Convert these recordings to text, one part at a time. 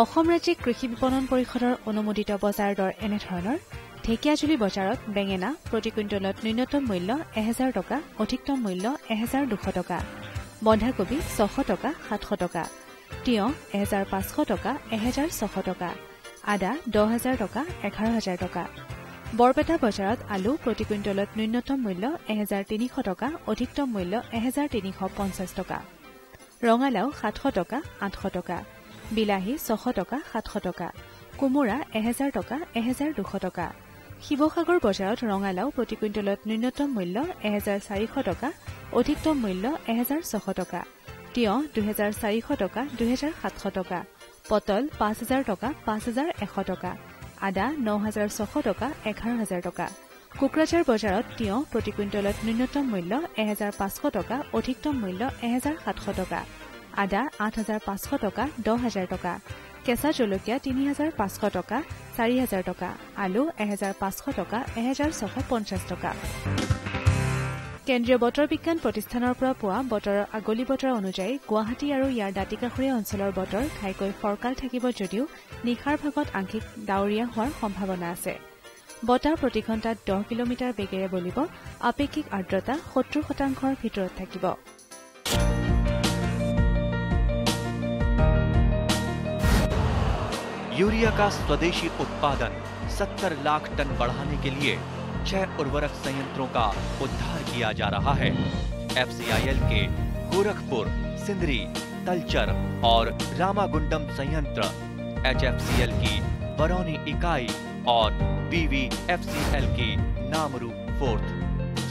অসম ৰাজ্যিক কৃষি বিপণন পৰিষদৰ অনুমোদিত বজাৰ দৰ এনেধৰণৰ ঢেকিয়াজুলি বজাৰত বেঙেনা প্ৰতি কুইণ্টলত ন্যূনতম মূল্য 1000 টকা, অধিকতম মূল্য 1200 টকা, বন্ধাকবি 600 টকা 700 টকা, তিয়ঁহ 1500 টকা 1600 টকা, আদা 10000 টকা 11000 টকা। বৰপেটা বজাৰত আলু প্ৰতি কুইণ্টলত ন্যূনতম মূল্য 1300 টকা, অধিকতম মূল্য 1350 টকা, ৰঙালাও 700 টকা 800 টকা, বিলাহী 600 টকা 700 টকা, কোমোৰা 1000 টকা 1200 টকা। শিৱসাগৰ বজাৰত ৰঙালাও প্ৰতি কুইণ্টলত ন্যূনতম মূল্য 1400 টকা, অধিকতম মূল্য 1600 টকা, তিয়ঁহ 2400 টকা 2700 টকা, পটল 5000 টকা 5100 টকা, আদা 9600 টকা 11000 টকা। কোকৰাঝাৰ বজাৰত তিয়ঁহ প্ৰতি কুইণ্টলত ন্যূনতম মূল্য 1500 টকা, অধিকতম মূল্য 1700 টকা, আদা 8500 টকা 10000 টকা, কেঁচা জলকীয়া 3500 টকা 4000 টকা, আলু 1500 টকা 1650 টকা। কেন্দ্ৰীয় বতৰ বিজ্ঞান প্ৰতিষ্ঠানৰ পৰা পোৱা বতৰৰ আগলি বতৰ অনুযায়ী গুৱাহাটী আৰু ইয়াৰ দাঁতিকাষৰীয়া অঞ্চলৰ বতৰ ঘাইকৈ ফৰকাল থাকিব যদিও নিশাৰ ভাগত আংশিক ডাৱৰীয়া হোৱাৰ সম্ভাৱনা আছে। বতাহ প্ৰতি ঘণ্টাত 10 কিলোমিটাৰ বেগেৰে বলিব। আপেক্ষিক আৰ্দ্ৰতা 70%ৰ ভিতৰত থাকিব। यूरिया का स्वदेशी उत्पादन 70 लाख टन बढ़ाने के लिए 6 उर्वरक संयंत्रों का उद्धार किया जा रहा है। FCIL के गोरखपुर, सिंदरी, तलचर और रामागुंडम संयंत्र, HFCL की बरौनी इकाई और BVFCL की नामरू फोर्थ।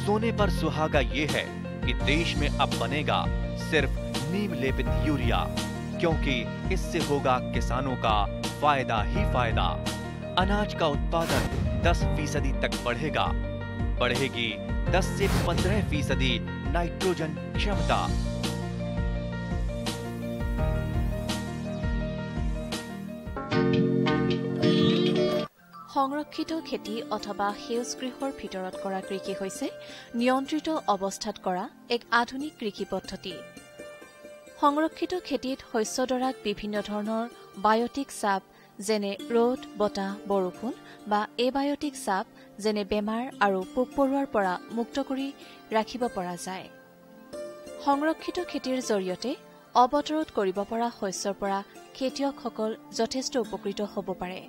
सोने पर सुहागा ये है कि देश में अब बनेगा सिर्फ नीम लेपित यूरिया, क्योंकि इससे होगा किसानों का फायदा ही फायदा। अनाज का उत्पादन 10% तक बढ़ेगा। बढ़ेगी 10 से 15% नाइट्रोजन क्षमता। সংৰক্ষিত খেতি অথবা সেউজ গৃহৰ ভিতৰত কৰা কৃষি হৈছে নিয়ন্ত্ৰিত অৱস্থাত কৰা এক আধুনিক কৃষি পদ্ধতি। সংৰক্ষিত খেতিত শস্যডৰাক বিভিন্ন ধৰণৰ বায়টিক চাপ যেনে ৰ'দ, বতাহ, বৰষুণ বা এবায়টিক চাপ যেনে বেমাৰ আৰু পোক-পৰুৱাৰ পৰা মুক্ত কৰি ৰাখিব পৰা যায়। সংৰক্ষিত খেতিৰ জৰিয়তে অবতৰত কৰিব পৰা শস্যৰ পৰা খেতিয়কসকল যথেষ্ট উপকৃত হ'ব পাৰে।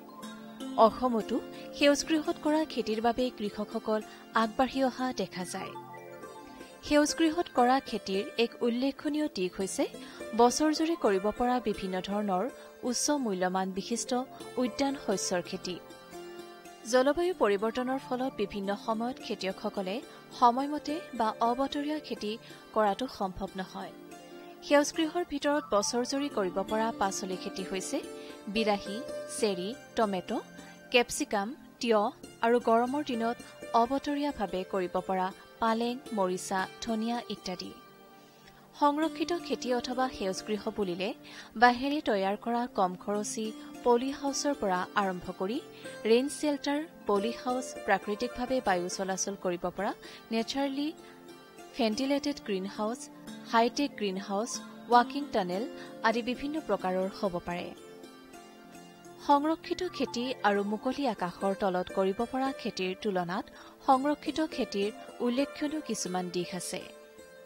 অসমতো সেউজগৃহত কৰা খেতিৰ বাবে কৃষকসকল আগবাঢ়ি অহা দেখা যায়। সেউজগৃহত কৰা খেতিৰ এক উল্লেখনীয় দিশ হৈছে বছৰজুৰি কৰিব পৰা বিভিন্ন ধৰণৰ উচ্চ মূল্যমান বিশিষ্ট উদ্যান শস্যৰ খেতি। জলবায়ু পৰিৱৰ্তনৰ ফলত বিভিন্ন সময়ত খেতিয়কসকলে সময়মতে বা অবতৰীয়া খেতি কৰাটো সম্ভৱ নহয়। সেউজগৃহৰ ভিতৰত বছৰজুৰি কৰিব পৰা পাচলি খেতি হৈছে বিলাহী, চেৰী, টমেটো, কেপচিকাম, তিয়ঁহ আৰু গৰমৰ দিনত অবতৰীয়াভাৱে কৰিব পৰা পালেং, মৰিচা, ধনিয়া ইত্যাদি। সংৰক্ষিত খেতি অথবা সেউজগৃহ বুলিলে বাঁহেৰে তৈয়াৰ কৰা কম খৰচী পলি হাউচৰ পৰা আৰম্ভ কৰি ৰেইন শেল্টাৰ, পলি হাউচ, প্ৰাকৃতিকভাৱে বায়ু চলাচল কৰিব পৰা naturally ventilated greenhouse, hi tech greenhouse, ৱাকিং টানেল আদি বিভিন্ন প্ৰকাৰৰ হ'ব পাৰে। সংৰক্ষিত খেতি আৰু মুকলি আকাশৰ তলত কৰিব পৰা খেতিৰ তুলনাত সংৰক্ষিত খেতিৰ উল্লেখনীয় কিছুমান দিশ আছে।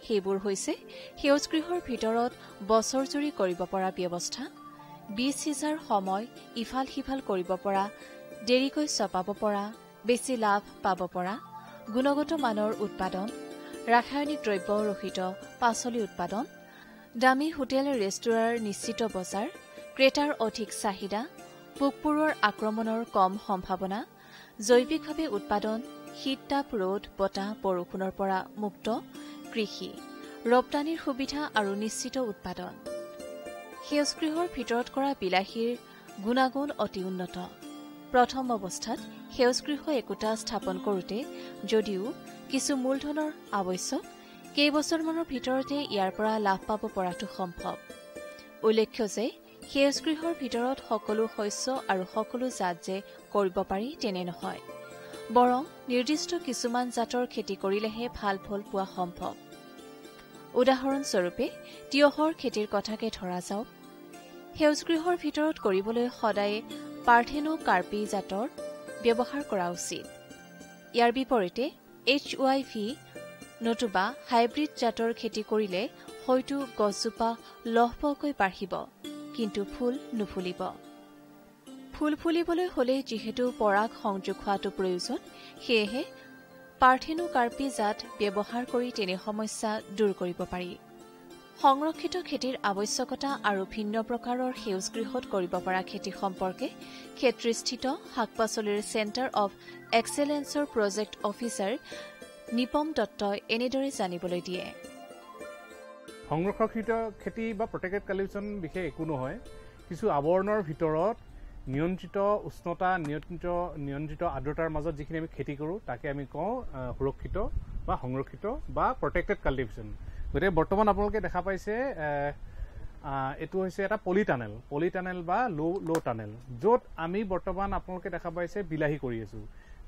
সেইবোৰ হৈছে সেউজগৃহৰ ভিতৰত বছৰজুৰি কৰিব পৰা ব্যৱস্থা, বীজ সিজাৰ সময় ইফাল সিফাল কৰিব পৰা, দেৰিকৈ চপাব পৰা, বেছি লাভ পাব পৰা, গুণগত মানৰ উৎপাদন, ৰাসায়নিক দ্ৰব্য ৰহিত পাচলি উৎপাদন, দামী হোটেল ৰেষ্টুৰাৰ নিশ্চিত বজাৰ, ক্ৰেতাৰ অধিক চাহিদা, পোক-পৰুৱাৰ আক্ৰমণৰ কম সম্ভাৱনা, জৈৱিকভাৱে উৎপাদন, শীত তাপ ৰ'দ বতাহ বৰষুণৰ পৰা মুক্ত কৃষি, ৰপ্তানিৰ সুবিধা আৰু নিশ্চিত উৎপাদন। সেউজগৃহৰ ভিতৰত কৰা বিলাহীৰ গুণাগুণ অতি উন্নত। প্ৰথম অৱস্থাত সেউজগৃহ একোটা স্থাপন কৰোঁতে যদিও কিছু মূলধনৰ আৱশ্যক, কেইবছৰমানৰ ভিতৰতে ইয়াৰ পৰা লাভ পাব পৰাটো সম্ভৱ। উল্লেখ্য যে সেউজগৃহৰ ভিতৰত সকলো শস্য আৰু সকলো জাত যে কৰিব পাৰি তেনে নহয়, বৰং নিৰ্দিষ্ট কিছুমান জাতৰ খেতি কৰিলেহে ভাল ফল পোৱা সম্ভৱ। উদাহৰণস্বৰূপে তিয়ঁহৰ খেতিৰ কথাকে ধৰা যাওক। সেউজগৃহৰ ভিতৰত কৰিবলৈ সদায় পাৰ্থেনো কাৰ্পি জাতৰ ব্যৱহাৰ কৰা উচিত। ইয়াৰ বিপৰীতে HYV নতুবা হাইব্ৰিড জাতৰ খেতি কৰিলে হয়তো গছজোপা লহপহকৈ বাঢ়িব, কিন্তু ফুল নুফুলিব। ফুল ফুলিবলৈ হলে যিহেতু পৰাগ সংযোগ হোৱাটো প্ৰয়োজন, সেয়েহে পাৰ্থেনো কাৰ্পি জাত ব্যৱহাৰ কৰি তেনে সমস্যা দূৰ কৰিব পাৰি। সংৰক্ষিত খেতিৰ আৱশ্যকতা আৰু ভিন্ন প্ৰকাৰৰ সেউজগৃহত কৰিব পৰা খেতি সম্পৰ্কে ক্ষেত্ৰস্থিত শাক পাচলিৰ centre of এক্সেলেন্সৰ project officer Nipam দত্তই এনেদৰে জানিবলৈ দিয়ে। সংৰক্ষিত খেতি বা প্ৰটেক্টেড কাল্টিভেশ্যন বিশেষ একো নহয়। কিছু আৱৰণৰ ভিতৰত নিয়ন্ত্ৰিত উষ্ণতা, নিয়ন্ত্ৰিত আৰ্দ্ৰতাৰ মাজত যিখিনি আমি খেতি কৰোঁ তাকে আমি কওঁ সুৰক্ষিত বা সংৰক্ষিত বা প্ৰটেক্টেড কাল্টিভেশ্যন। গতিকে বৰ্তমান আপোনালোকে দেখা পাইছে এইটো হৈছে এটা পলিটানেল বা ল' টানেল, য'ত আমি বৰ্তমান আপোনালোকে দেখা পাইছে বিলাহী কৰি আছোঁ।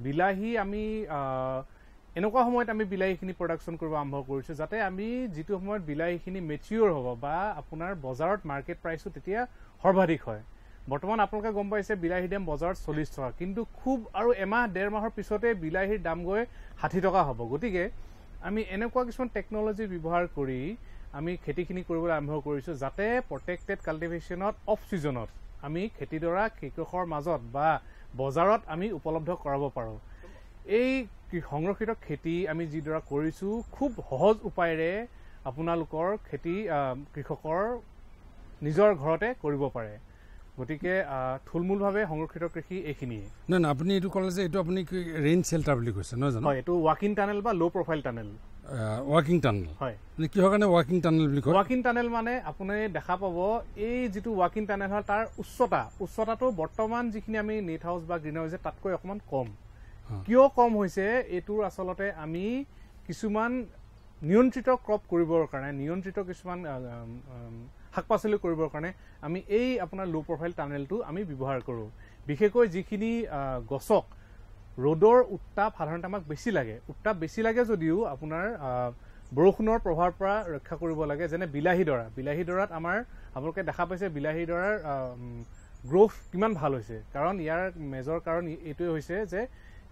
বিলাহী আমি এনেকুৱা সময়ত আমি বিলাহীখিনি প্ৰডাকশ্যন কৰিব আৰম্ভ কৰিছোঁ যাতে আমি যিটো সময়ত বিলাহীখিনি মেচিয়ৰ হ'ব বা আপোনাৰ বজাৰত মাৰ্কেট প্ৰাইচটো তেতিয়া সৰ্বাধিক হয়। বৰ্তমান আপোনালোকে গম পাইছে বিলাহীৰ দাম বজাৰত 40 টকা, কিন্তু খুব আৰু এমাহ ডেৰ মাহৰ পিছতে বিলাহীৰ দাম গৈ 60 টকা হ'ব। গতিকে আমি এনেকুৱা কিছুমান টেকন'লজি ব্যৱহাৰ কৰি আমি খেতিখিনি কৰিবলৈ আৰম্ভ কৰিছোঁ যাতে প্ৰটেক্টেড কাল্টিভেশ্যনত অফ ছিজনত আমি খেতিডৰা কৃষকৰ মাজত বা বজাৰত আমি উপলব্ধ কৰাব পাৰোঁ। এই সংৰক্ষিত খেতি আমি যিদৰে কৰিছোঁ খুব সহজ উপায়েৰে আপোনালোকৰ খেতি কৃষকৰ নিজৰ ঘৰতে কৰিব পাৰে। গতিকে থুলমূলভাৱে সংৰক্ষিত কৃষি এইখিনিয়ে। নহয়, আপুনি এইটো ক'লে যে এইটো আপুনি ৰেইন চেল্টাৰ বুলি কৈছে, নহয় জানো? হয়, এইটো ৱাকিং টানেল বা ল' প্ৰফাইল টানেল। ৱাকিং টানেল, হয়। কিহৰ কাৰণে ৱাকিং টানেল বুলি কয়? ৱাকিং টানেল মানে আপুনি দেখা পাব এই যিটো ৱাকিং টানেল হয় তাৰ উচ্চতাটো বৰ্তমান যিখিনি আমি নেট হাউচ বা গ্ৰীণ হাউচ তাতকৈ অকণমান কম। কিয় কম হৈছে? এইটোৰ আচলতে আমি কিছুমান নিয়ন্ত্ৰিত ক্ৰপ কৰিবৰ কাৰণে, নিয়ন্ত্ৰিত কিছুমান শাক পাচলি কৰিবৰ কাৰণে আমি এই আপোনাৰ ল' প্ৰফাইল টানেলটো আমি ব্যৱহাৰ কৰোঁ। বিশেষকৈ যিখিনি গছক ৰ'দৰ উত্তাপ সাধাৰণতে আমাক বেছি লাগে যদিও আপোনাৰ বৰষুণৰ প্ৰভাৱৰ পৰা ৰক্ষা কৰিব লাগে। যেনে বিলাহীডৰাত আমাৰ আপোনালোকে দেখা পাইছে বিলাহীডৰাৰ গ্ৰ'থ কিমান ভাল হৈছে, কাৰণ ইয়াৰ মেজৰ কাৰণ এইটোৱে হৈছে যে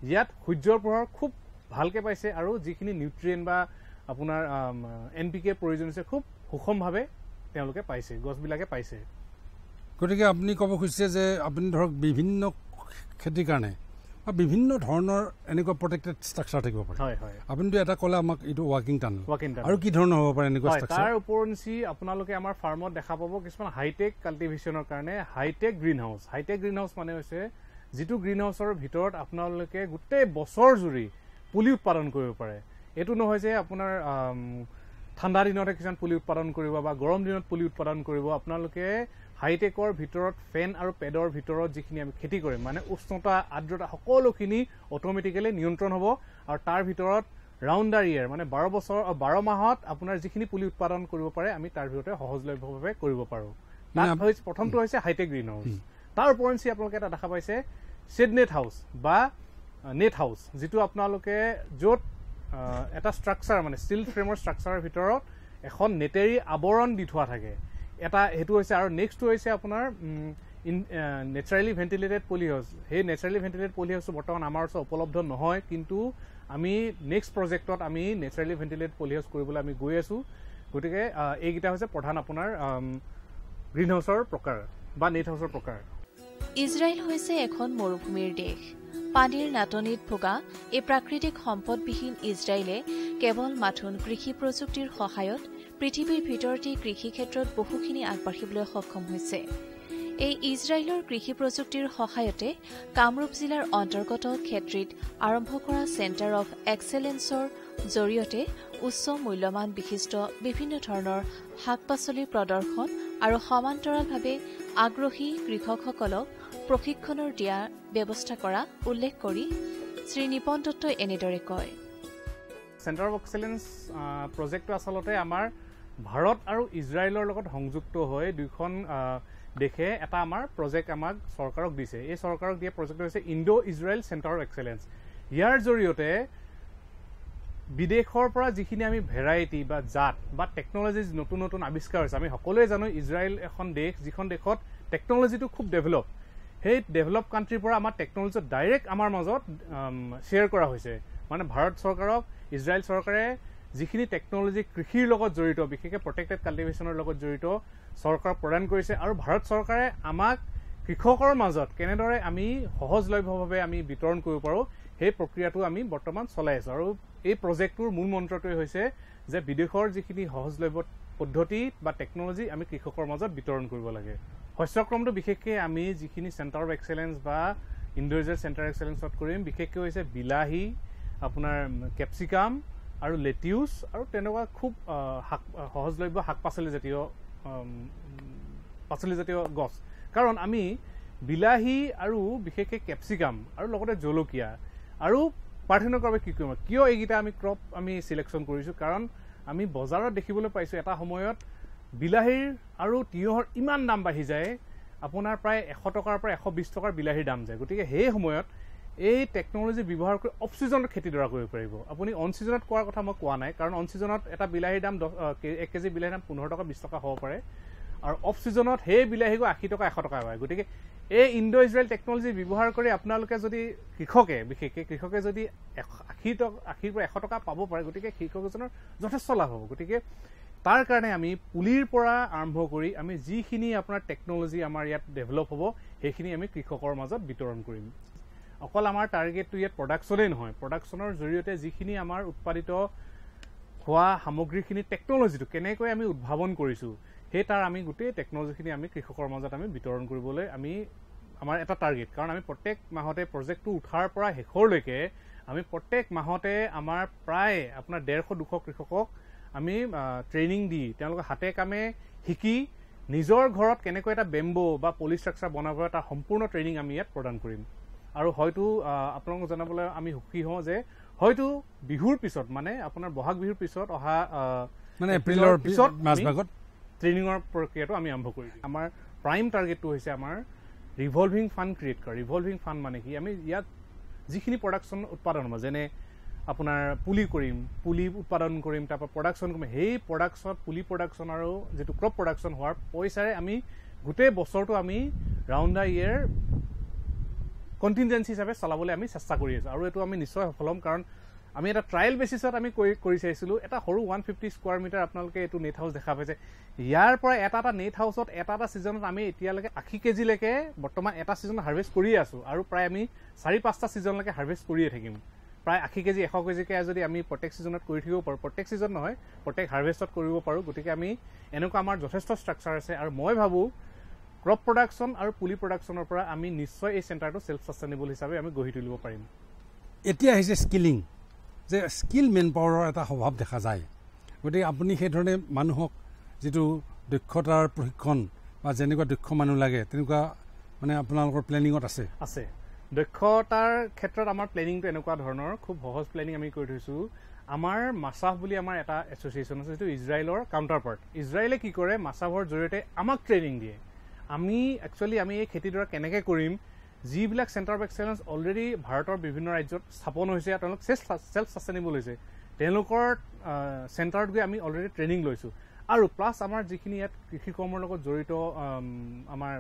ইয়াত সূৰ্যৰ পোহৰ খুব ভালকৈ পাইছে আৰু যিখিনি নিউট্ৰিয়েণ্ট বা আপোনাৰ NPK প্ৰয়োজন হৈছে খুব সুষমভাৱে তেওঁলোকে পাইছে, গছবিলাকে পাইছে। গতিকে আপুনি ক'ব খুজিছে যে আপুনি ধৰক বিভিন্ন খেতিৰ কাৰণে বা বিভিন্ন ধৰণৰ এনেকুৱা প্ৰটেক্টেড ষ্ট্ৰাকচাৰ থাকিব পাৰে। হয় হয়, আপুনিতো এটা ক'লে আমাক এইটো ৱাকিং টানেল, আৰু কি ধৰণৰ হ'ব পাৰে এনেকুৱা ষ্ট্ৰাকচাৰ? তাৰ ওপৰঞ্চি আপোনালোকে আমাৰ ফাৰ্মত দেখা পাব কিছুমান হাইটেক কাল্টিভেশ্যনৰ কাৰণে hitech greenhouse. Hi tech greenhouse মানে হৈছে যিটো গ্ৰীণ হাউচৰ ভিতৰত আপোনালোকে গোটেই বছৰ জুৰি পুলি উৎপাদন কৰিব পাৰে। এইটো নহয় যে আপোনাৰ ঠাণ্ডা দিনতহে কিছুমান পুলি উৎপাদন কৰিব বা গৰম দিনত পুলি উৎপাদন কৰিব। আপোনালোকে হাইটেকৰ ভিতৰত ফেন আৰু পেডৰ ভিতৰত যিখিনি আমি খেতি কৰিম, মানে উষ্ণতা, আৰ্দ্ৰতা সকলোখিনি অট'মেটিকেলি নিয়ন্ত্ৰণ হ'ব। আৰু তাৰ ভিতৰত ৰাউণ্ড দ্য ইয়েৰ মানে 12 মাহত আপোনাৰ যিখিনি পুলি উৎপাদন কৰিব পাৰে আমি তাৰ ভিতৰতে সহজলভ্যভাৱে কৰিব পাৰোঁ। প্ৰথমটো হৈছে হাইটেক গ্ৰীণ হাউচ। তাৰ ওপৰঞ্চি আপোনালোকে এটা দেখা পাইছে শ্বেড নেট হাউচ বা নেট হাউচ, যিটো আপোনালোকে য'ত এটা ষ্ট্ৰাকচাৰ মানে ষ্টিল ফ্ৰেমৰ ষ্ট্ৰাকচাৰৰ ভিতৰত এখন নেটেৰী আৱৰণ দি থোৱা থাকে। সেইটো হৈছে, আৰু নেক্সটটো হৈছে আপোনাৰ নেচাৰেলি ভেণ্টিলেটেড পলি হাউচ। সেই নেচাৰেলি ভেণ্টিলেটেড পলি হাউচটো বৰ্তমান আমাৰ ওচৰত উপলব্ধ নহয়, কিন্তু আমি নেক্সট প্ৰজেক্টত আমি নেচাৰেলি ভেণ্টিলেটেড পলি হাউচ কৰিবলৈ আমি গৈ আছোঁ। গতিকে এইকেইটা হৈছে প্ৰধান আপোনাৰ গ্ৰীণ হাউচৰ প্ৰকাৰ বা নেট হাউচৰ প্ৰকাৰ। ইজৰাইল হৈছে এখন মৰুভূমিৰ দেশ। পানীৰ নাটনিত ভোগা এই প্ৰাকৃতিক সম্পদবিহীন ইজৰাইলে কেৱল মাথোন কৃষি প্ৰযুক্তিৰ সহায়ত পৃথিৱীৰ ভিতৰতে কৃষি ক্ষেত্ৰত বহুখিনি আগবাঢ়িবলৈ সক্ষম হৈছে। এই ইজৰাইলৰ কৃষি প্ৰযুক্তিৰ সহায়তে কামৰূপ জিলাৰ অন্তৰ্গত ক্ষেত্ৰীত আৰম্ভ কৰা চেণ্টাৰ অৱ এক্সেলেন্সৰ জৰিয়তে উচ্চ মূল্যমান বিশিষ্ট বিভিন্ন ধৰণৰ শাক পাচলিৰ প্ৰদৰ্শন আৰু সমান্তৰালভাৱে আগ্ৰহী কৃষকসকলক প্ৰশিক্ষণৰ দিয়াৰ ব্যৱস্থা কৰা উল্লেখ কৰি শ্ৰী নিপন দত্তই এনেদৰে কয়। চেণ্টাৰ অৱ এক্সেলেন্স প্ৰজেক্টটো আচলতে আমাৰ ভাৰত আৰু ইজৰাইলৰ লগত সংযুক্ত হৈ দুইখন দেশে এটা আমাৰ প্ৰজেক্ট আমাক চৰকাৰক দিছে। এই চৰকাৰক দিয়া প্ৰজেক্টটো হৈছে Indo Israel centre of excellence. ইয়াৰ জৰিয়তে বিদেশৰ পৰা যিখিনি আমি ভেৰাইটি বা জাত বা টেকন'লজিজ নতুন নতুন আৱিষ্কাৰ হৈছে, আমি সকলোৱে জানো ইজৰাইল এখন দেশ যিখন দেশত টেকন'লজিটো খুব ডেভেলপ। সেই ডেভেলপ কাণ্ট্ৰিৰ পৰা আমাৰ টেকন'লজি ডাইৰেক্ট আমাৰ মাজত শ্বেয়াৰ কৰা হৈছে। মানে ভাৰত চৰকাৰক ইজৰাইল চৰকাৰে যিখিনি টেকন'লজি কৃষিৰ লগত জড়িত, বিশেষকৈ প্ৰটেক্টেড কাল্টিভেশ্যনৰ লগত জড়িত চৰকাৰ প্ৰদান কৰিছে, আৰু ভাৰত চৰকাৰে আমাক কৃষকৰ মাজত কেনেদৰে আমি সহজলভ্যভাৱে আমি বিতৰণ কৰিব পাৰোঁ সেই প্ৰক্ৰিয়াটো আমি বৰ্তমান চলাই আছোঁ। আৰু এই প্ৰজেক্টটোৰ মূল মন্ত্ৰটোৱে হৈছে যে বিদেশৰ যিখিনি সহজলভ্য পদ্ধতি বা টেকন'লজি আমি কৃষকৰ মাজত বিতৰণ কৰিব লাগে। শস্যক্ৰমটো বিশেষকৈ আমি যিখিনি চেণ্টাৰ অফ এক্সেলেঞ্চ বা ইণ্ডিভিজুৱেল চেণ্টাৰ এক্সেলেঞ্চত কৰিম, বিশেষকৈ হৈছে বিলাহী, আপোনাৰ কেপচিকাম আৰু লেটিউচ আৰু তেনেকুৱা খুব সহজলভ্য শাক পাচলিজাতীয় গছ। কাৰণ আমি বিলাহী আৰু বিশেষকৈ কেপচিকাম আৰু লগতে জলকীয়া আৰু প্ৰাৰ্থনাৰ বাবে কি কৰিম, কিয় এইকেইটা আমি ক্ৰপ আমি চিলেকশ্যন কৰিছোঁ, কাৰণ আমি বজাৰত দেখিবলৈ পাইছোঁ এটা সময়ত বিলাহীৰ আৰু তিয়ঁহৰ ইমান দাম বাঢ়ি যায়, আপোনাৰ প্ৰায় 100 টকাৰ পৰা 120 টকাৰ বিলাহীৰ দাম যায়। গতিকে সেই সময়ত এই টেকন'লজি ব্যৱহাৰ কৰি অফ ছিজনত খেতিডৰা কৰিব পাৰিব। আপুনি অন ছিজনত কৰাৰ কথা মই কোৱা নাই, কাৰণ অন ছিজনত এটা বিলাহীৰ দাম 1 কেজি বিলাহীৰ দাম 15 টকা 20 টকা হ'ব পাৰে, আৰু অফ ছিজনত সেই বিলাহী গৈ 80 টকা 100 টকা হয়। গতিকে এই ইণ্ডো ইজৰাইল টেকন'লজি ব্যৱহাৰ কৰি আপোনালোকে যদি বিশেষকৈ কৃষকে যদি 80 পৰা 100 টকা পাব পাৰে, গতিকে কৃষকজনৰ যথেষ্ট লাভ হ'ব। গতিকে তাৰ কাৰণে আমি পুলিৰ পৰা আৰম্ভ কৰি আমি যিখিনি আপোনাৰ টেকন'লজি আমাৰ ইয়াত ডেভেলপ হ'ব সেইখিনি আমি কৃষকৰ মাজত বিতৰণ কৰিম। অকল আমাৰ টাৰ্গেটটো ইয়াত প্ৰডাকশ্যনেই নহয়, প্ৰডাকশ্যনৰ জৰিয়তে যিখিনি আমাৰ উৎপাদিত হোৱা সামগ্ৰীখিনি টেকন'লজিটো কেনেকৈ আমি উদ্ভাৱন কৰিছোঁ সেই তাৰ আমি গোটেই টেকন'লজিখিনি আমি কৃষকৰ মাজত আমি বিতৰণ কৰিবলৈ আমাৰ এটা টাৰ্গেট। কাৰণ আমি প্ৰত্যেক মাহতে প্ৰজেক্টটো উঠাৰ পৰা শেষৰলৈকে আমি প্ৰত্যেক মাহতে আমাৰ প্ৰায় আপোনাৰ 150-200 কৃষকক আমি ট্ৰেইনিং দি তেওঁলোকে হাতে কামে শিকি নিজৰ ঘৰত কেনেকৈ এটা বেম্বো বা পলি ষ্ট্ৰাকচাৰ বনাব তাৰ সম্পূৰ্ণ ট্ৰেইনিং আমি ইয়াত প্ৰদান কৰিম। আৰু হয়তো আপোনালোকক জনাবলৈ আমি সুখী হওঁ যে হয়তো বিহুৰ পিছত মানে আপোনাৰ বহাগ বিহুৰ পিছত অহা মানে এপ্ৰিলৰ পিছত মাজভাগত ট্ৰেইনিঙৰ প্ৰক্ৰিয়াটো আমি আৰম্ভ কৰিম। আমাৰ প্ৰাইম টাৰ্গেটটো হৈছে আমাৰ ৰিভলভিং ফাণ্ড ক্ৰিয়েট কৰা। ৰিভলভিং ফাণ্ড মানে কি, আমি ইয়াত যিখিনি প্ৰডাকশ্যন উৎপাদন হ'ব, যেনে আপোনাৰ পুলি উৎপাদন কৰিম, তাৰপৰা প্ৰডাকশ্যন কৰিম, সেই পুলি প্ৰডাকশ্যন আৰু যিটো ক্ৰপ প্ৰডাকশ্যন হোৱাৰ পইচাৰে আমি গোটেই বছৰটো আমি ৰাউণ্ড দ্য ইয়েৰ কণ্টিনজেঞ্চি হিচাপে চলাবলৈ আমি চেষ্টা কৰি আছোঁ। আৰু এইটো আমি নিশ্চয় সফল হ'ম, কাৰণ আমি এটা ট্ৰায়েল বেচিছত আমি কৰি চাইছিলোঁ। এটা সৰু 150 স্কোৱাৰ মিটাৰ আপোনালোকে এইটো নেট হাউচ দেখা পাইছে। ইয়াৰ পৰা এটা নেট হাউচত এটা ছিজনত আমি এতিয়ালৈকে 80 কেজিলৈকে বৰ্তমান এটা ছিজনত হাৰ্ভেষ্ট কৰিয়ে আছোঁ, আৰু প্ৰায় আমি 4-5টা ছিজনলৈকে হাৰ্ভেষ্ট কৰিয়ে থাকিম। প্ৰায় 80 কেজি 100 কেজিকৈ যদি আমি প্ৰত্যেক ছিজনত কৰি থাকিব পাৰোঁ, প্ৰত্যেক ছিজন নহয় প্ৰত্যেক হাৰ্ভেষ্টত কৰিব পাৰোঁ। গতিকে আমি এনেকুৱা আমাৰ যথেষ্ট ষ্ট্ৰাকচাৰ আছে, আৰু মই ভাবোঁ ক্ৰপ প্ৰডাকশ্যন আৰু পুলি প্ৰডাকশ্যনৰ পৰা আমি নিশ্চয় এই চেণ্টাৰটো ছেল্ফ ছাষ্টেইনেবল হিচাপে আমি গঢ়ি তুলিব পাৰিম। এতিয়া আহিছে স্কিলিং, যে স্কিল মেন পাৱাৰৰ এটা স্বভাৱ দেখা যায়। গতিকে আপুনি সেইধৰণে মানুহক যিটো দক্ষতাৰ প্ৰশিক্ষণ বা যেনেকুৱা দক্ষ মানুহ লাগে তেনেকুৱা মানে আপোনালোকৰ প্লেনিঙত আছে? দক্ষতাৰ ক্ষেত্ৰত আমাৰ প্লেনিংটো এনেকুৱা ধৰণৰ খুব সহজ প্লেনিং আমি কৰি থৈছোঁ। আমাৰ মাছাফ বুলি আমাৰ এটা এছ'চিয়েশ্যন আছে, যিটো ইজৰাইলৰ কাউণ্টাৰ পাৰ্ট। ইজৰাইলে কি কৰে, মাছাফৰ জৰিয়তে আমাক ট্ৰেইনিং দিয়ে। আমি এই খেতিডৰা কেনেকৈ কৰিম, যিবিলাক চেণ্টাৰ অফ এক্সেলেঞ্চ অলৰেডি ভাৰতৰ বিভিন্ন ৰাজ্যত স্থাপন হৈছে, তেওঁলোক ছেল্ফ ছাষ্টেইনেবল হৈছে, তেওঁলোকৰ চেণ্টাৰত গৈ আমি অলৰেডি ট্ৰেইনিং লৈছোঁ। আৰু প্লাছ আমাৰ যিখিনি ইয়াত কৃষি কৰ্মৰ লগত জড়িত আমাৰ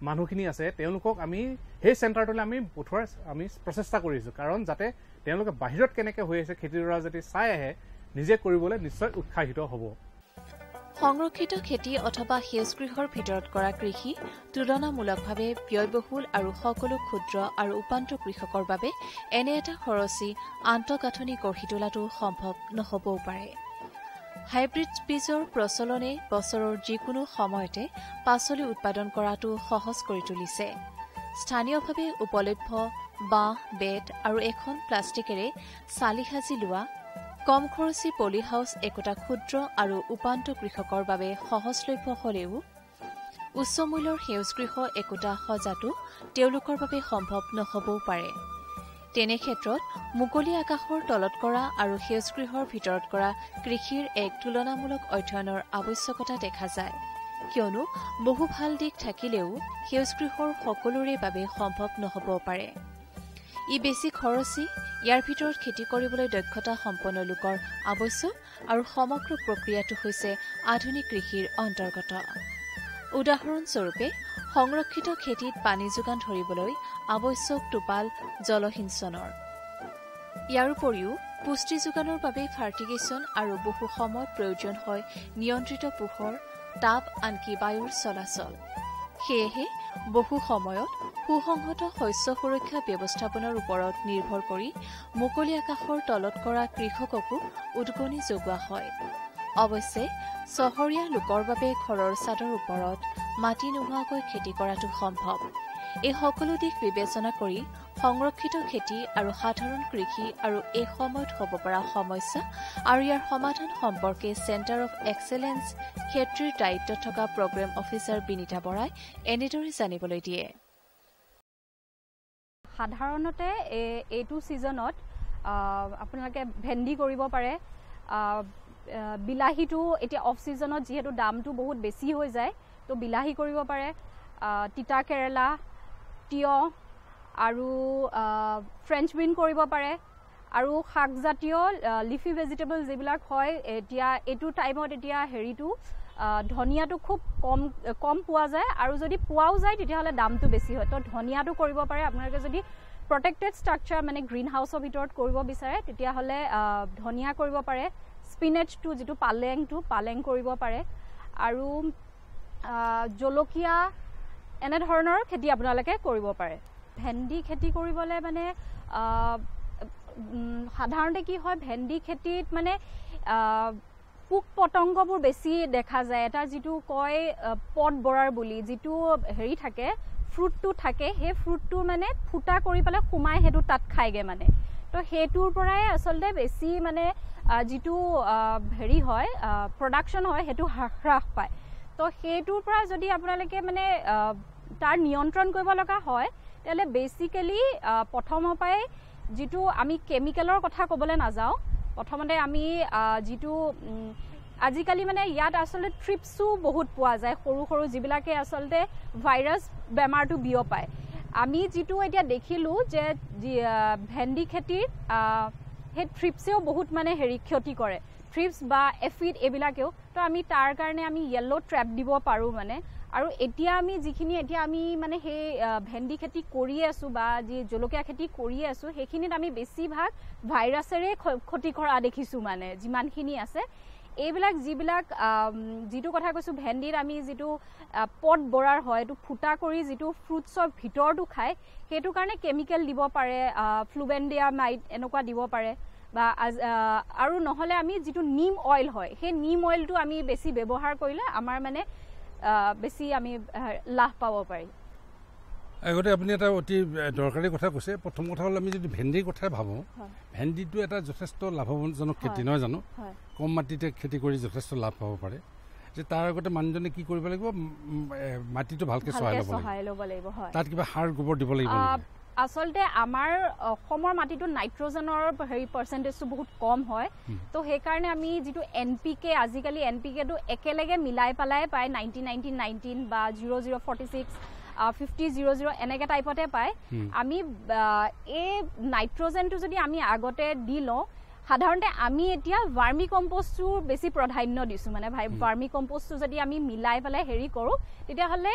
মানুহখিনি আছে, তেওঁলোকক আমি সেই চেণ্টাৰটোলৈ আমি পঠোৱাৰ আমি প্ৰচেষ্টা কৰিছোঁ, কাৰণ যাতে তেওঁলোকে বাহিৰত কেনেকৈ হৈ আছে খেতিডৰা যদি চাই আহে নিজে কৰিবলৈ নিশ্চয় উৎসাহিত হ'ব। সংৰক্ষিত খেতি অথবা সেউজগৃহৰ ভিতৰত কৰা কৃষি তুলনামূলকভাৱে ব্যয়বহুল আৰু সকলো ক্ষুদ্ৰ আৰু উপান্ত কৃষকৰ বাবে এনে এটা খৰচী আন্তঃগাঁথনি গঢ়ি তোলাটো সম্ভৱ নহবও পাৰে। হাইব্ৰিড বীজৰ প্ৰচলনে বছৰৰ যিকোনো সময়তে পাচলি উৎপাদন কৰাটো সহজ কৰি তুলিছে। স্থানীয়ভাৱে উপলব্ধ বাঁহ, বেত আৰু এখন প্লাষ্টিকেৰে চালি সাজি লোৱা কম খৰচী পলি হাউচ একোটা ক্ষুদ্ৰ আৰু উপান্ত কৃষকৰ বাবে সহজলভ্য হলেও উচ্চ মূল্যৰ সেউজগৃহ একোটা সজাটো তেওঁলোকৰ বাবে সম্ভৱ নহবও পাৰে। তেনে ক্ষেত্ৰত মুকলি আকাশৰ তলত কৰা আৰু সেউজগৃহৰ ভিতৰত কৰা কৃষিৰ এক তুলনামূলক অধ্যয়নৰ আৱশ্যকতা দেখা যায়, কিয়নো বহু ভাল দিশ থাকিলেও সেউজগৃহৰ সকলোৰে বাবে সম্ভৱ নহব পাৰে। ই বেছি খৰচী, ইয়াৰ ভিতৰত খেতি কৰিবলৈ দক্ষতা সম্পন্ন লোকৰ আৱশ্যক আৰু সমগ্ৰ প্ৰক্ৰিয়াটো হৈছে আধুনিক কৃষিৰ অন্তৰ্গত। উদাহৰণস্বৰূপে সংৰক্ষিত খেতিত পানী যোগান ধৰিবলৈ আৱশ্যক টোপাল জলসিঞ্চনৰ। ইয়াৰ উপৰিও পুষ্টি যোগানৰ বাবে ফাৰ্টিগেশ্যন আৰু বহু সময়ত প্ৰয়োজন হয় নিয়ন্ত্ৰিত পোহৰ, তাপ, আনকি বায়ুৰ চলাচল। সেয়েহে বহু সময়ত সুসংহত শস্য সুৰক্ষা ব্যৱস্থাপনাৰ ওপৰত নিৰ্ভৰ কৰি মুকলি আকাশৰ তলত কৰা কৃষককো উদগনি যোগোৱা হয়। অৱশ্যে চহৰীয়া লোকৰ বাবে ঘৰৰ ছাদৰ ওপৰত মাটি নোহোৱাকৈ খেতি কৰাটো সম্ভৱ। এই সকলো দিশ বিবেচনা কৰি সংৰক্ষিত খেতি আৰু সাধাৰণ কৃষি আৰু এই সময়ত হ'ব পৰা সমস্যা আৰু ইয়াৰ সমাধান সম্পৰ্কে চেণ্টাৰ অৱ এক্সেলেন্স ক্ষেত্ৰীৰ দায়িত্বত থকা প্ৰগ্ৰেম অফিচাৰ বিনীতা বৰাই এনেদৰে জানিবলৈ দিয়ে। সাধাৰণতে এইটো ছিজনত আপোনালোকে ভেন্দি কৰিব পাৰে। বিলাহীটো এতিয়া অফ ছিজনত যিহেতু দামটো বহুত বেছি হৈ যায়, তো বিলাহী কৰিব পাৰে, তিতা কেৰেলা, তিয়হ আৰু ফ্ৰেঞ্চ বিন কৰিব পাৰে। আৰু শাকজাতীয় লিফি ভেজিটেবল যিবিলাক হয়, এতিয়া এইটো টাইমত এতিয়া হেৰিটো ধনিয়াটো খুব কম পোৱা যায়, আৰু যদি পোৱাও যায় তেতিয়াহ'লে দামটো বেছি হয়। তো ধনিয়াটো কৰিব পাৰে। আপোনালোকে যদি প্ৰটেক্টেড ষ্ট্ৰাকচাৰ মানে গ্ৰীণ হাউচৰ ভিতৰত কৰিব বিচাৰে তেতিয়াহ'লে ধনিয়া কৰিব পাৰে। স্পিনেচটো যিটো পালেং কৰিব পাৰে, আৰু জলকীয়া এনেধৰণৰ খেতি আপোনালোকে কৰিব পাৰে। ভেন্দি খেতি কৰিবলৈ মানে সাধাৰণতে কি হয়, ভেন্দি খেতিত মানে পোক পতংগবোৰ বেছি দেখা যায়। এটা যিটো কয় পট বৰাৰ বুলি যিটো হেৰি থাকে, ফ্ৰুটটো থাকে, সেই ফ্ৰুটটো মানে ফুটা কৰি পেলাই সোমাই সেইটো তাত খায়গৈ মানে। তো সেইটোৰ পৰাই আচলতে বেছি মানে যিটো হেৰি হয় প্ৰডাকশ্যন হয় সেইটো হ্ৰাস পায়। তো সেইটোৰ পৰা যদি আপোনালোকে মানে তাৰ নিয়ন্ত্ৰণ কৰিব লগা হয় তেতিয়াহ'লে বেচিকেলি প্ৰথমৰ পৰাই যিটো আমি কেমিকেলৰ কথা ক'বলৈ নাযাওঁ, প্ৰথমতে আমি যিটো আজিকালি মানে ইয়াত আচলতে ট্ৰিপছো বহুত পোৱা যায়, সৰু সৰু যিবিলাকে আচলতে ভাইৰাছ বেমাৰটো বিয়পায়। আমি যিটো এতিয়া দেখিলোঁ যে ভেন্দি খেতিত সেই ট্ৰিপছেও বহুত মানে ক্ষতি কৰে, ট্ৰিপছ বা এফিড এইবিলাকেও। তো আমি তাৰ কাৰণে আমি য়েল্ল' ট্ৰেপ দিব পাৰোঁ মানে। আৰু এতিয়া আমি যিখিনি আমি মানে সেই ভেন্দি খেতি কৰিয়ে আছোঁ বা যি জলকীয়া খেতি কৰিয়ে আছোঁ, সেইখিনিত আমি বেছিভাগ ভাইৰাছেৰে ক্ষতি কৰা দেখিছোঁ মানে যিমানখিনি আছে। এইবিলাক যিটো কথা কৈছোঁ, ভেন্দিত আমি যিটো পট বৰাৰ হয়, এইটো ফুটা কৰি যিটো ফ্ৰুটছৰ ভিতৰটো খায়, সেইটো কাৰণে কেমিকেল দিব পাৰে, ফ্লুবেণ্ডিয়ামাইড এনেকুৱা দিব পাৰে। বা আৰু নহ'লে আমি যিটো নিম অইল হয়, সেই নিম অইলটো আমি বেছি ব্যৱহাৰ কৰিলে আমাৰ মানে বেছি আমি লাভ পাব পাৰি। আগতে আপুনি এটা অতি দৰকাৰী কথা কৈছে। প্ৰথম কথা হ'ল আমি যদি ভেন্দিৰ কথাই ভাবোঁ, ভেন্দিটো এটা যথেষ্ট লাভজনক খেতি নহয় জানো? কম মাটিতে খেতি কৰি যথেষ্ট লাভ পাব পাৰে। যে তাৰ আগতে মানুহজনে কি কৰিব লাগিব, মাটিটো ভালকৈ চহাই ল'ব লাগিব, তাত কিবা সাৰ গোবৰ দিব লাগিব। আচলতে আমাৰ অসমৰ মাটিটোত নাইট্ৰজেনৰ পাৰ্চেণ্টেজটো বহুত কম হয়। তো সেইকাৰণে আমি যিটো NPK, আজিকালি NPKটো একেলগে মিলাই পেলাই পায়, 90-19 বা 0046 50-00 এনেকৈ টাইপতে পায়। আমি এই নাইট্ৰজেনটো যদি আমি আগতে দি লওঁ, সাধাৰণতে আমি এতিয়া ভাৰ্মি কম্পষ্টটো বেছি প্ৰাধান্য দিছোঁ। মানে ভাৰ্মি কম্পষ্টটো যদি আমি মিলাই পেলাই হেৰি কৰোঁ, তেতিয়াহ'লে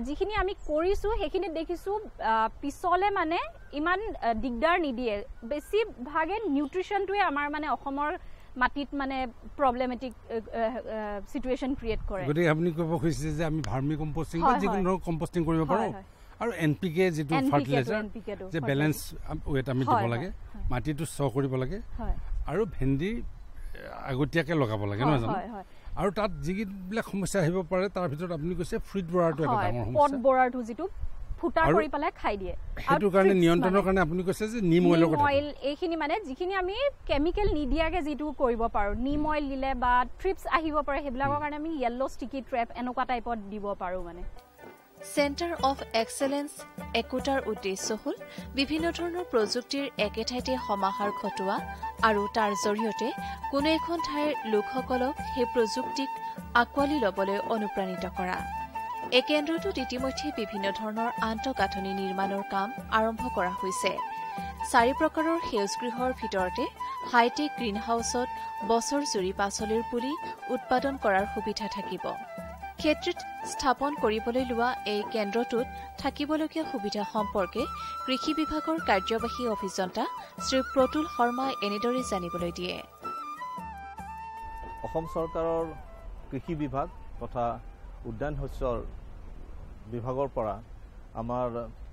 যিখিনি আমি কৰিছোঁ সেইখিনিত দেখিছোঁ পিছলৈ মানে ইমান দিগদাৰ নিদিয়ে। বেছিভাগে নিউট্ৰিশ্যনটোৱে আমাৰ মানে অসমৰ মাটিত মানে প্ৰব্লেমেটিক চিটুৱেশ্যন ক্ৰিয়েট কৰে। গতিকে আপুনি ক'ব খুজিছে যে আমি ভাৰ্মি কম্পষ্টিং বা যিকোনো ধৰণৰ কম্পষ্টিং কৰিব পাৰোঁ, আৰু NPK যিটো ফাৰ্টিলাইজাৰ যে বেলেঞ্চ ৱেট আমি দিব লাগে, মাটিটো কৰিব লাগে, আৰু ভেন্দি আগতীয়াকৈ লগাব লাগে নহয় জানো? আৰু তাত যিবিলাক সমস্যা আহিব পাৰে তাৰ ভিতৰত আপুনি কৈছে ফ্ৰুট বৰাৰটো এটা ডাঙৰ সমস্যা, পট বৰাৰটো যিটো ফুটা কৰি পেলাই খাই দিয়ে। সেইটো কাৰণে নিয়ন্ত্ৰণৰ কাৰণে আপুনি কৈছে যে নিম অইলৰ কথা। অইল এইখিনি মানে যিখিনি আমি কেমিকেল নিদিয়াকৈ যিটো কৰিব পাৰোঁ, নিম অইল দিলে বা ট্ৰিপছ আহিব পাৰে, সেইবিলাকৰ কাৰণে আমি য়েল্ল' ষ্টিকি ট্ৰেপ এনেকুৱা টাইপত দিব পাৰোঁ মানে। চেণ্টাৰ অৱ এক্সেলেন্স একোটাৰ উদ্দেশ্য হ'ল বিভিন্ন ধৰণৰ প্ৰযুক্তিৰ একে ঠাইতে সমাহাৰ ঘটোৱা আৰু তাৰ জৰিয়তে কোনো এখন ঠাইৰ লোকসকলক সেই প্ৰযুক্তিক আঁকোৱালি ল'বলৈ অনুপ্ৰাণিত কৰা। এই কেন্দ্ৰটোত ইতিমধ্যে বিভিন্ন ধৰণৰ আন্তঃগাঁথনি নিৰ্মাণৰ কাম আৰম্ভ কৰা হৈছে। 4 প্ৰকাৰৰ সেউজগৃহৰ ভিতৰতে হাইটেক গ্ৰীণ হাউচত বছৰ জুৰি পাচলিৰ পুলি উৎপাদন কৰাৰ সুবিধা থাকিব। ক্ষেত্ৰত স্থাপন কৰিবলৈ লোৱা এই কেন্দ্ৰটোত থাকিবলগীয়া সুবিধা সম্পৰ্কে কৃষি বিভাগৰ কাৰ্যবাহী অভিযন্তা শ্ৰী প্ৰতুল শৰ্মাই এনেদৰে জানিবলৈ দিয়ে। অসম চৰকাৰৰ কৃষি বিভাগ তথা উদ্যান শস্যৰ বিভাগৰ পৰা আমাৰ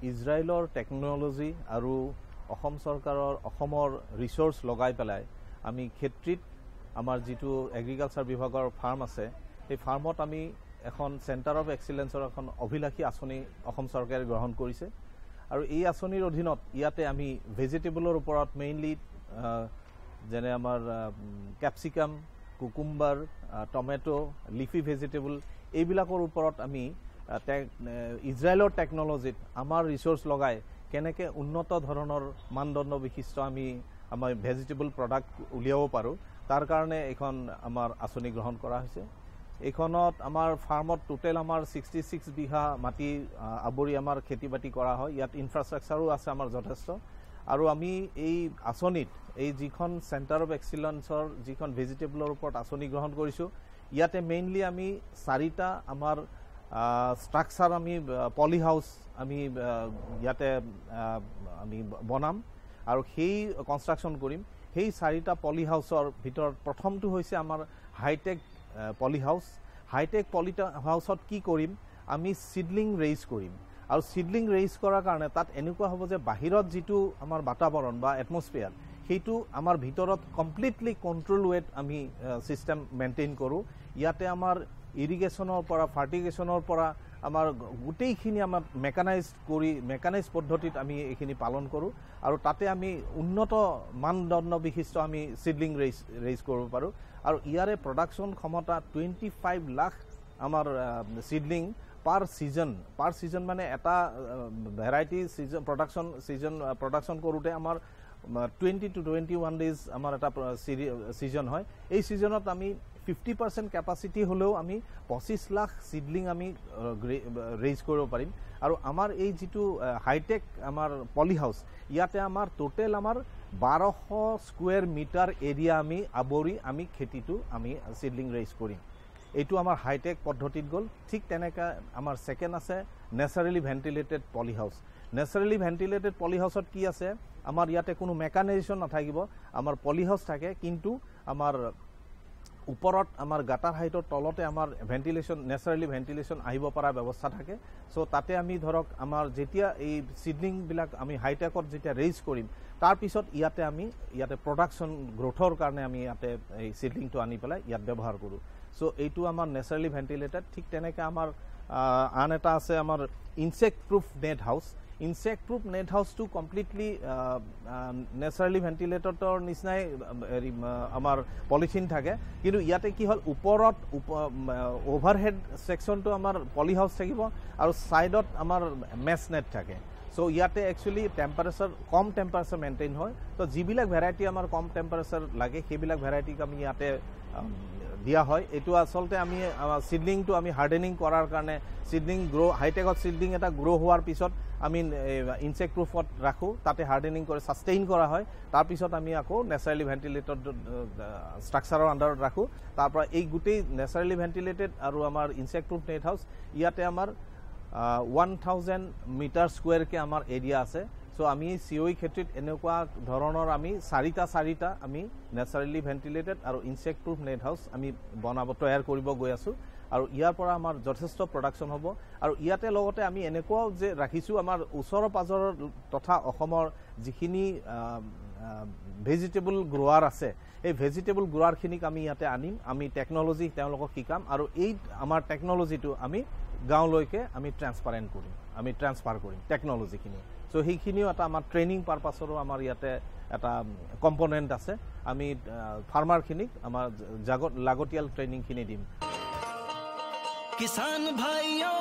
ইজৰাইলৰ টেকনলজি আৰু অসম চৰকাৰৰ অসমৰ ৰিচোৰ্চ লগাই পেলাই আমি ক্ষেত্ৰত আমাৰ যিটো এগ্ৰিকালচাৰ বিভাগৰ ফাৰ্ম আছে সেই ফাৰ্মত আমি এখন চেণ্টাৰ অফ এক্সিলেন্সৰ এখন অভিলাষী আঁচনি অসম চৰকাৰে গ্ৰহণ কৰিছে আৰু এই আঁচনিৰ অধীনত ইয়াতে আমি ভেজিটেবলৰ ওপৰত মেইনলি যেনে আমাৰ capsicum, cucumber, tomato, leafy vegetable এইবিলাকৰ ওপৰত আমি ইজৰাইলৰ টেকনলজিত আমাৰ ৰিচোৰ্চ লগাই কেনেকৈ উন্নত ধৰণৰ মানদণ্ড বিশিষ্ট আমি আমাৰ ভেজিটেবল প্ৰডাক্ট উলিয়াব পাৰোঁ তাৰ কাৰণে এইখন আমাৰ আঁচনি গ্ৰহণ কৰা হৈছে। এইখনত আমাৰ ফাৰ্মত টোটেল আমাৰ 66 বিঘা মাটি আৱৰি আমাৰ খেতি বাতি কৰা হয়। ইয়াত ইনফ্ৰাষ্ট্ৰাকচাৰো আছে আমাৰ যথেষ্ট আৰু আমি এই আঁচনিত এই যিখন চেণ্টাৰ অফ এক্সিলেন্সৰ যিখন ভেজিটেবলৰ ওপৰত আঁচনি গ্ৰহণ কৰিছোঁ ইয়াতে মেইনলি আমি 4টা আমাৰ ষ্ট্ৰাকচাৰ আমি পলি হাউচ আমি ইয়াতে আমি বনাম আৰু সেই কনষ্ট্ৰাকশ্যন কৰিম। সেই 4টা পলি হাউচৰ ভিতৰত প্ৰথমটো হৈছে আমাৰ হাইটেক পলি হাউচ। হাইটেক পলি হাউচত কি কৰিম আমি সিডলিং ৰেইজ কৰিম আৰু সিডলিং ৰেইজ কৰাৰ কাৰণে তাত এনেকুৱা হ'ব যে বাহিৰত যিটো আমাৰ বাতাবৰণ বা এটমস্ফিয়াৰ সেইটো আমাৰ ভিতৰত কমপ্লিটলি কণ্ট্ৰল ৱেট আমি চিষ্টেম মেইনটেইন কৰোঁ। ইয়াতে আমাৰ ইৰিগেশ্যনৰ পৰা ফাৰ্টিগেশ্যনৰ পৰা আমাৰ গোটেইখিনি আমাৰ মেকানাইজ পদ্ধতিত আমি এইখিনি পালন কৰোঁ আৰু তাতে আমি উন্নত মানদণ্ড বিশিষ্ট আমি সিডলিং ৰেইজ কৰিব পাৰোঁ আৰু ইয়াৰে প্ৰডাকশ্যন ক্ষমতা 25 লাখ আমাৰ সিডলিং পাৰ ছিজন মানে এটা ভেৰাইটি প্ৰডাকশ্যন কৰোঁতে আমাৰ 20 to 21 days আমাৰ এটা ছিজন হয়। এই ছিজনত আমি 50% কেপাচিটি হ'লেও আমি 25 লাখ সিডলিং আমি ৰেইজ কৰিব পাৰিম আৰু আমাৰ এই যিটো হাইটেক আমাৰ পলি হাউচ ইয়াতে আমাৰ টোটেল আমাৰ 1200 স্কুৱেৰ মিটাৰ এৰিয়া আমি আৱৰি আমি খেতিটো আমি সিডলিং ৰেইজ কৰিম। এইটো আমাৰ হাইটেক পদ্ধতিত গ'ল। ঠিক তেনেকৈ আমাৰ ছেকেণ্ড আছে নেচাৰেলি ভেণ্টিলেটেড পলি হাউচ। নেচাৰেলি ভেণ্টিলেটেড পলি হাউচত কি আছে আমাৰ ইয়াতে কোনো মেকানাইজেশ্যন নাথাকিব, আমাৰ পলি হাউচ থাকে কিন্তু আমাৰ ওপৰত আমাৰ গাটাৰ হাইটৰ তলতে আমাৰ ভেণ্টিলেশ্যন নেচাৰেলি ভেণ্টিলেশ্যন আহিব পৰা ব্যৱস্থা থাকে। চ' তাতে আমি ধৰক আমাৰ যেতিয়া এই সিডলিংবিলাক আমি হাইটেকত যেতিয়া ৰেইজ কৰিম তাৰপিছত ইয়াতে প্ৰডাকশ্যন গ্ৰোথৰ কাৰণে আমি ইয়াতে এই সিডলিংটো আনি পেলাই ইয়াত ব্যৱহাৰ কৰোঁ। চ' এইটো আমাৰ নেচাৰেলি ভেণ্টিলেটেড। ঠিক তেনেকৈ আমাৰ আন এটা আছে আমাৰ insect proof net house. Insect proof net হাউচটো কমপ্লিটলি নেচাৰেলি ভেণ্টিলেটৰৰ নিচিনাই আমাৰ পলিথিন থাকে কিন্তু ইয়াতে কি হ'ল ওপৰত অভাৰহেড ছেকশ্যনটো আমাৰ পলি হাউচ থাকিব আৰু ছাইডত আমাৰ মেছ নেট থাকে। চ' ইয়াতে একচুৱেলি কম টেম্পাৰেচাৰ মেইনটেইন হয়। তো যিবিলাক ভেৰাইটি আমাৰ কম টেম্পাৰেচাৰ লাগে সেইবিলাক ভেৰাইটিক আমি ইয়াতে দিয়া হয়। এইটো আচলতে আমি সিডলিংটো আমি হাৰ্ডেনিং কৰাৰ কাৰণে হাইটেকত সিডলিং এটা গ্ৰ' হোৱাৰ পিছত আমি ইনচেক্ট প্ৰুফত ৰাখোঁ, তাতে হাৰ্ডেনিং কৰি ছাষ্টেইন কৰা হয়। তাৰপিছত আমি আকৌ নেচাৰেলি ভেণ্টিলেটেড ষ্ট্ৰাকচাৰৰ আণ্ডাৰত ৰাখোঁ। তাৰপৰা এই গোটেই নেচাৰেলি ভেণ্টিলেটেড আৰু আমাৰ ইনচেক্ট প্ৰুফ নেট হাউচ ইয়াতে আমাৰ 1000 মিটাৰ স্কুৱেৰকৈ আমাৰ এৰিয়া আছে। চ' আমি চিঅই খেতিত এনেকুৱা ধৰণৰ আমি 4টা আমি নেচাৰেলি ভেণ্টিলেটেড আৰু ইনচেক্ট প্ৰুফ নেট হাউচ আমি তৈয়াৰ কৰিব গৈ আছোঁ আৰু ইয়াৰ পৰা আমাৰ যথেষ্ট প্ৰডাকশ্যন হ'ব। আৰু ইয়াতে লগতে আমি এনেকুৱাও যে ৰাখিছোঁ আমাৰ ওচৰৰ পাজৰৰ তথা অসমৰ যিখিনি ভেজিটেবল গ্ৰোৱাৰ আছে এই ভেজিটেবল গ্ৰোৱাৰখিনিক আমি ইয়াতে আনিম, আমি টেকনলজি তেওঁলোকক শিকাম আৰু এই আমাৰ টেকনলজিটো আমি গাঁৱলৈকে আমি ট্ৰান্সফাৰ কৰিম টেকনলজিখিনি। চ' সেইখিনিও এটা আমাৰ ট্ৰেইনিং পাৰপাছৰো আমাৰ ইয়াতে এটা কম্পনেণ্ট আছে। আমি ফাৰ্মাৰখিনিক আমাৰ লাগতিয়াল ট্ৰেইনিংখিনি দিম। किसान भाइयों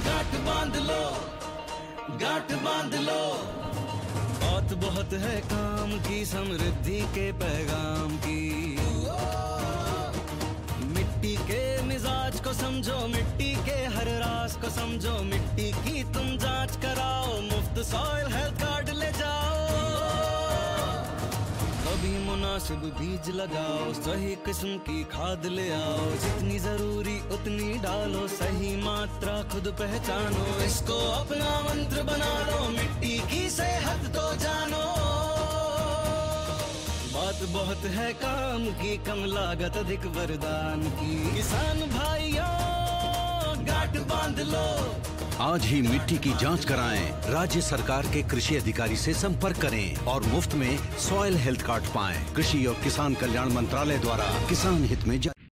गांठ बांध लो बहुत है काम की समृद्धि के पैगाम की। मिट्टी के मिजाज को समझो, मिट्टी के हर राज को समझो, मिट्टी की तुम जांच कराओ, मुफ्त सॉइल हेल्थ कार्ड ले जाओ। मुनासिब बीज लगाओ, सही किस्म की खाद ले आओ, जितनी जरूरी उतनी डालो, सही मात्रा खुद पहचानो, इसको अपना मंत्र बना लो, मिट्टी की सेहत तो जानो। बात बहुत है काम की, कम लागत अधिक वरदान की, किसान भाइयों गांठ बांध लो। आज ही मिट्टी की जांच कराएं, राज्य सरकार के कृषि अधिकारी से संपर्क करें और मुफ्त में सॉइल हेल्थ कार्ड पाएं। कृषि और किसान कल्याण मंत्रालय द्वारा किसान हित में